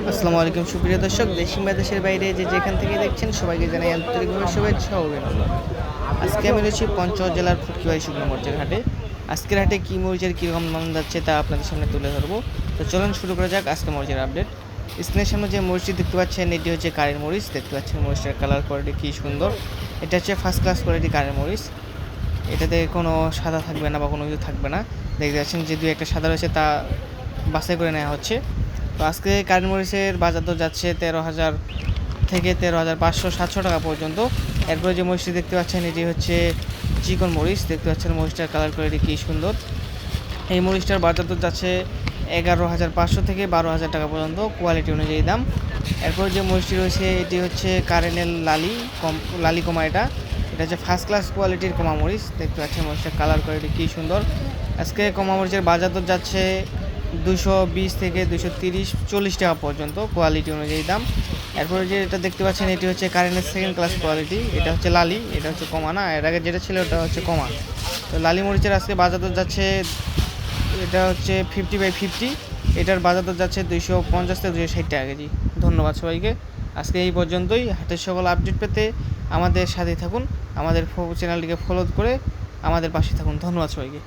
আসসালামু আলাইকুম সুপ্রিয় দর্শক, দেশ কিংবা দেশের বাইরে যেখান থেকে দেখছেন সবাইকে জানাই আন্তরিকভাবে শুভেচ্ছা ও অভিনন্দন। আজকে আমি রয়েছি পঞ্চগড় জেলার ফুটকিবাড়ি শুকনো মরিচের হাটে। আজকের হাটে কী মরিচের কীরকম দাম যাচ্ছে তা আপনাদের সামনে তুলে ধরবো। তো চলুন শুরু করা যাক আজকে মরিচের আপডেট। স্ক্রিনের সামনে যে মরিচটি দেখতে পাচ্ছেন এটি হচ্ছে কারের মরিচ। দেখতে পাচ্ছেন মরিচটার কালার কোয়ালিটি কী সুন্দর। এটা হচ্ছে ফার্স্ট ক্লাস কোয়ালিটি কারের মরিচ। এটাতে কোনো সাদা থাকবে না বা কোনো কিছু থাকবে না। দেখতে পাচ্ছেন যে দুই একটা সাদা রয়েছে তা বাছাই করে নেওয়া হচ্ছে। তো আজকে কারেন্ট মরিচের বাজার দর যাচ্ছে 13,000 থেকে 13,500-700 টাকা পর্যন্ত। এরপরে যে মরিচটি দেখতে পাচ্ছেন এটি হচ্ছে চিকন মরিচ। দেখতে পাচ্ছেন মরিচটার কালার কোয়ালিটি কী সুন্দর। এই মরিচটার বাজার দর যাচ্ছে 11,500 থেকে 12,000 টাকা পর্যন্ত কোয়ালিটি অনুযায়ী দাম। এরপর যে মরিচটি রয়েছে এটি হচ্ছে কারেনের লালি কমা। এটা হচ্ছে ফার্স্ট ক্লাস কোয়ালিটির কমা মরিচ। দেখতে পাচ্ছেন মরিচটার কালার কোয়ালিটি কী সুন্দর। আজকে কমা মরিচের বাজার দর যাচ্ছে 220 থেকে 230-40 টাকা পর্যন্ত কোয়ালিটি অনুযায়ী দাম। এরপরে যে এটা দেখতে পাচ্ছেন এটি হচ্ছে কারেন্টের সেকেন্ড ক্লাস কোয়ালিটি। এটা হচ্ছে লালি, এটা হচ্ছে কমা না, এর আগে যেটা ছিল ওটা হচ্ছে কমা। তো লালি মরিচের আজকে বাজার দর যাচ্ছে, এটা হচ্ছে 50/50। এটার বাজার দর যাচ্ছে 250 থেকে 260 টাকা কেজি। ধন্যবাদ সবাইকে। আজকে এই পর্যন্তই। হাটের সকল আপডেট পেতে আমাদের সাথে থাকুন, আমাদের চ্যানেলটিকে ফলো করে আমাদের পাশে থাকুন। ধন্যবাদ সবাইকে।